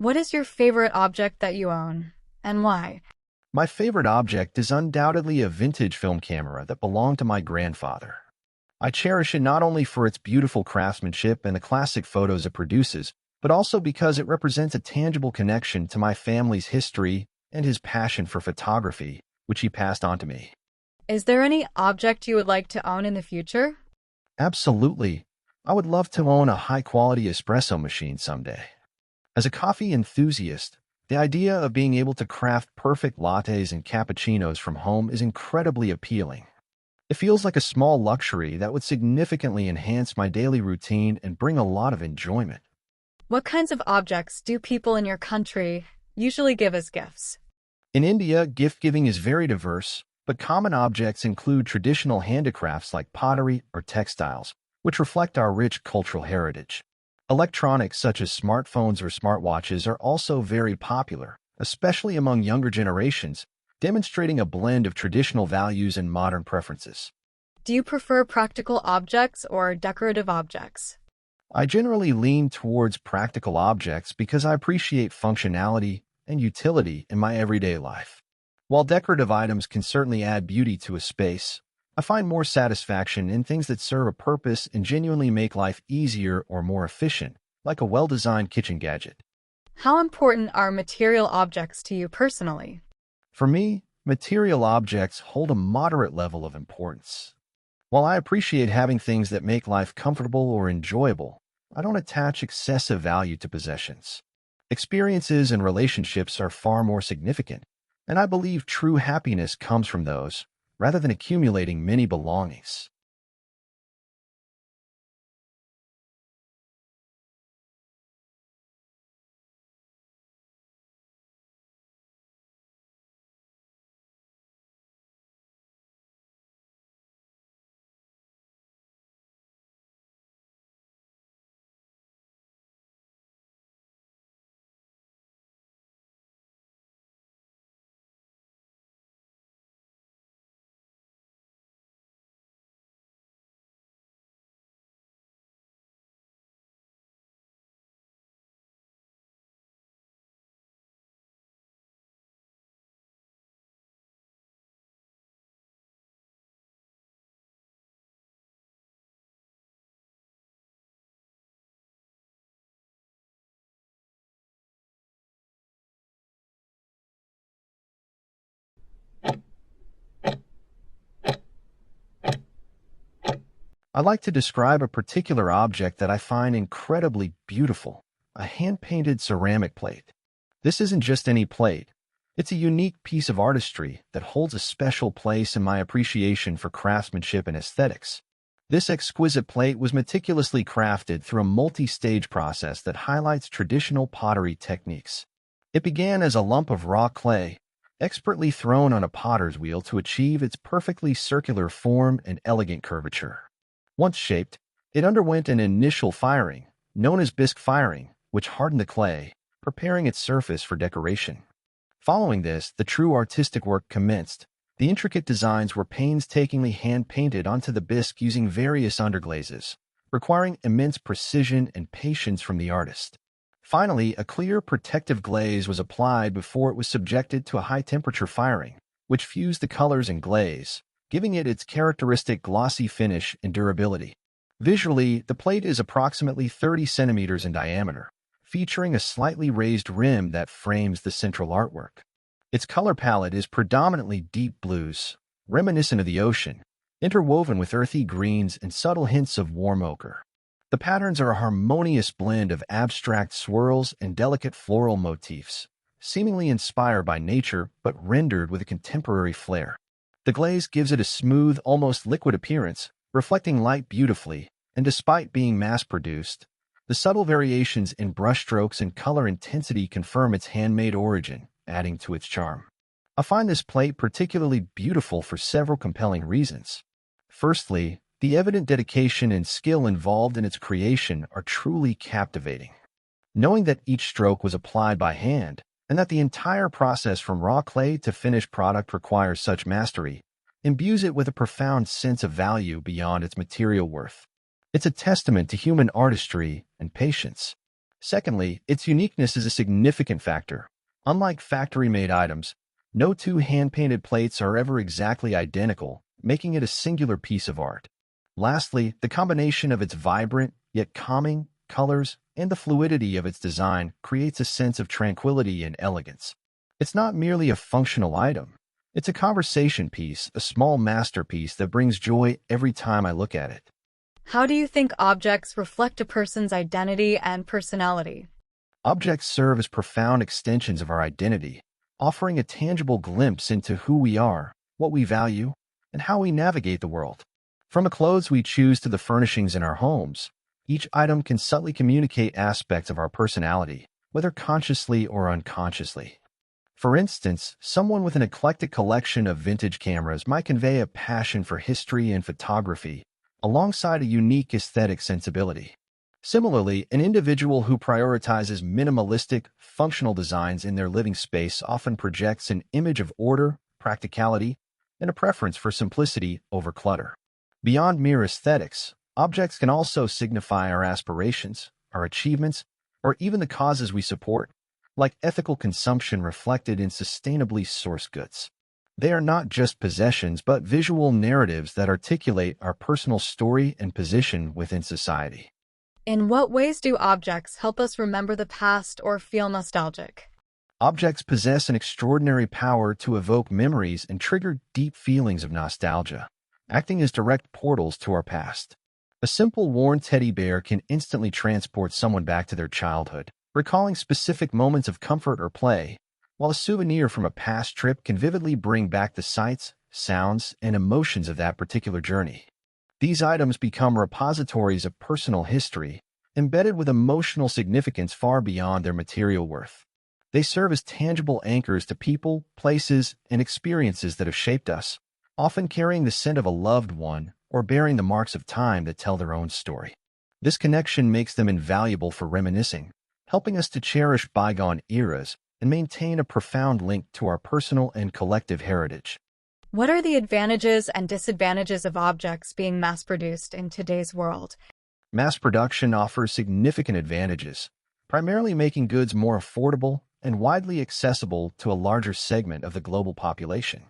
What is your favorite object that you own, and why? My favorite object is undoubtedly a vintage film camera that belonged to my grandfather. I cherish it not only for its beautiful craftsmanship and the classic photos it produces, but also because it represents a tangible connection to my family's history and his passion for photography, which he passed on to me. Is there any object you would like to own in the future? Absolutely. I would love to own a high-quality espresso machine someday. As a coffee enthusiast, the idea of being able to craft perfect lattes and cappuccinos from home is incredibly appealing. It feels like a small luxury that would significantly enhance my daily routine and bring a lot of enjoyment. What kinds of objects do people in your country usually give as gifts? In India, gift-giving is very diverse, but common objects include traditional handicrafts like pottery or textiles, which reflect our rich cultural heritage. Electronics such as smartphones or smartwatches are also very popular, especially among younger generations, demonstrating a blend of traditional values and modern preferences. Do you prefer practical objects or decorative objects? I generally lean towards practical objects because I appreciate functionality and utility in my everyday life. While decorative items can certainly add beauty to a space, I find more satisfaction in things that serve a purpose and genuinely make life easier or more efficient, like a well-designed kitchen gadget. How important are material objects to you personally? For me, material objects hold a moderate level of importance. While I appreciate having things that make life comfortable or enjoyable, I don't attach excessive value to possessions. Experiences and relationships are far more significant, and I believe true happiness comes from those, rather than accumulating many belongings. I'd like to describe a particular object that I find incredibly beautiful, a hand-painted ceramic plate. This isn't just any plate. It's a unique piece of artistry that holds a special place in my appreciation for craftsmanship and aesthetics. This exquisite plate was meticulously crafted through a multi-stage process that highlights traditional pottery techniques. It began as a lump of raw clay, expertly thrown on a potter's wheel to achieve its perfectly circular form and elegant curvature. Once shaped, it underwent an initial firing, known as bisque firing, which hardened the clay, preparing its surface for decoration. Following this, the true artistic work commenced. The intricate designs were painstakingly hand-painted onto the bisque using various underglazes, requiring immense precision and patience from the artist. Finally, a clear protective glaze was applied before it was subjected to a high-temperature firing, which fused the colors and glaze, giving it its characteristic glossy finish and durability. Visually, the plate is approximately 30 centimeters in diameter, featuring a slightly raised rim that frames the central artwork. Its color palette is predominantly deep blues, reminiscent of the ocean, interwoven with earthy greens and subtle hints of warm ochre. The patterns are a harmonious blend of abstract swirls and delicate floral motifs, seemingly inspired by nature but rendered with a contemporary flair. The glaze gives it a smooth, almost liquid appearance, reflecting light beautifully, and despite being mass-produced, the subtle variations in brushstrokes and color intensity confirm its handmade origin, adding to its charm. I find this plate particularly beautiful for several compelling reasons. Firstly, the evident dedication and skill involved in its creation are truly captivating. Knowing that each stroke was applied by hand, and that the entire process from raw clay to finished product requires such mastery, imbues it with a profound sense of value beyond its material worth. It's a testament to human artistry and patience. Secondly, its uniqueness is a significant factor. Unlike factory-made items, no two hand-painted plates are ever exactly identical, making it a singular piece of art. Lastly, the combination of its vibrant, yet calming, colors and the fluidity of its design creates a sense of tranquility and elegance. It's not merely a functional item. It's a conversation piece, a small masterpiece that brings joy every time I look at it. How do you think objects reflect a person's identity and personality? Objects serve as profound extensions of our identity, offering a tangible glimpse into who we are, what we value, and how we navigate the world. From the clothes we choose to the furnishings in our homes, each item can subtly communicate aspects of our personality, whether consciously or unconsciously. For instance, someone with an eclectic collection of vintage cameras might convey a passion for history and photography, alongside a unique aesthetic sensibility. Similarly, an individual who prioritizes minimalistic, functional designs in their living space often projects an image of order, practicality, and a preference for simplicity over clutter. Beyond mere aesthetics, objects can also signify our aspirations, our achievements, or even the causes we support, like ethical consumption reflected in sustainably sourced goods. They are not just possessions, but visual narratives that articulate our personal story and position within society. In what ways do objects help us remember the past or feel nostalgic? Objects possess an extraordinary power to evoke memories and trigger deep feelings of nostalgia, acting as direct portals to our past. A simple worn teddy bear can instantly transport someone back to their childhood, recalling specific moments of comfort or play, while a souvenir from a past trip can vividly bring back the sights, sounds, and emotions of that particular journey. These items become repositories of personal history, embedded with emotional significance far beyond their material worth. They serve as tangible anchors to people, places, and experiences that have shaped us, often carrying the scent of a loved one or bearing the marks of time that tell their own story. This connection makes them invaluable for reminiscing, helping us to cherish bygone eras and maintain a profound link to our personal and collective heritage. What are the advantages and disadvantages of objects being mass-produced in today's world? Mass production offers significant advantages, primarily making goods more affordable and widely accessible to a larger segment of the global population.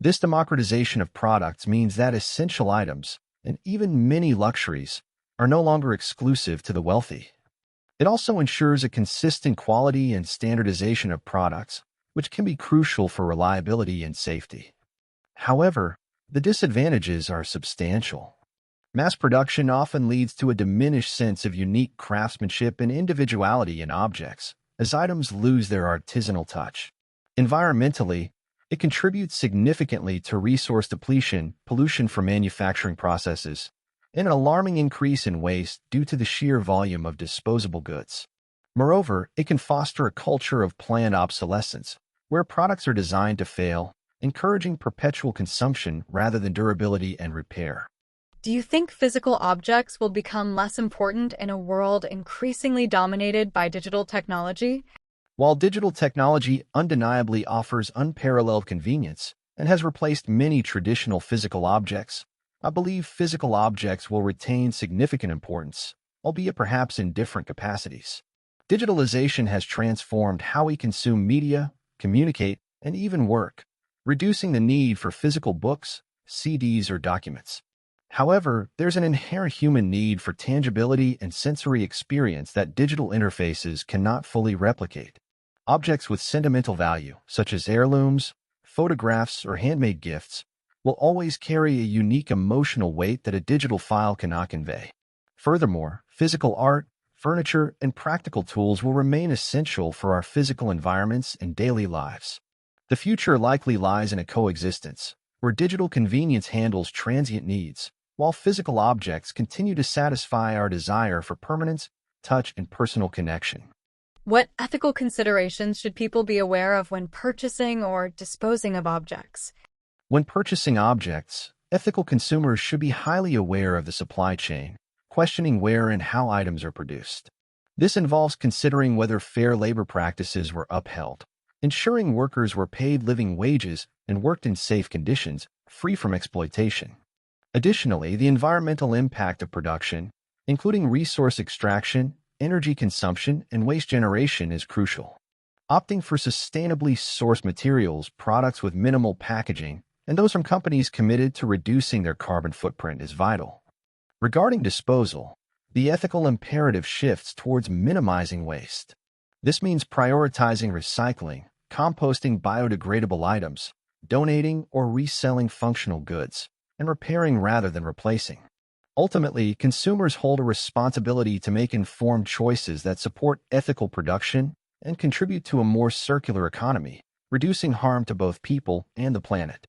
This democratization of products means that essential items, and even many luxuries, are no longer exclusive to the wealthy. It also ensures a consistent quality and standardization of products, which can be crucial for reliability and safety. However, the disadvantages are substantial. Mass production often leads to a diminished sense of unique craftsmanship and individuality in objects, as items lose their artisanal touch. Environmentally, it contributes significantly to resource depletion, pollution from manufacturing processes, and an alarming increase in waste due to the sheer volume of disposable goods. Moreover, it can foster a culture of planned obsolescence, where products are designed to fail, encouraging perpetual consumption rather than durability and repair. Do you think physical objects will become less important in a world increasingly dominated by digital technology? While digital technology undeniably offers unparalleled convenience and has replaced many traditional physical objects, I believe physical objects will retain significant importance, albeit perhaps in different capacities. Digitalization has transformed how we consume media, communicate, and even work, reducing the need for physical books, CDs, or documents. However, there's an inherent human need for tangibility and sensory experience that digital interfaces cannot fully replicate. Objects with sentimental value, such as heirlooms, photographs, or handmade gifts, will always carry a unique emotional weight that a digital file cannot convey. Furthermore, physical art, furniture, and practical tools will remain essential for our physical environments and daily lives. The future likely lies in a coexistence, where digital convenience handles transient needs, while physical objects continue to satisfy our desire for permanence, touch, and personal connection. What ethical considerations should people be aware of when purchasing or disposing of objects? When purchasing objects, ethical consumers should be highly aware of the supply chain, questioning where and how items are produced. This involves considering whether fair labor practices were upheld, ensuring workers were paid living wages and worked in safe conditions, free from exploitation. Additionally, the environmental impact of production, including resource extraction, energy consumption and waste generation is crucial. Opting for sustainably sourced materials, products with minimal packaging, and those from companies committed to reducing their carbon footprint is vital. Regarding disposal, the ethical imperative shifts towards minimizing waste. This means prioritizing recycling, composting biodegradable items, donating or reselling functional goods, and repairing rather than replacing. Ultimately, consumers hold a responsibility to make informed choices that support ethical production and contribute to a more circular economy, reducing harm to both people and the planet.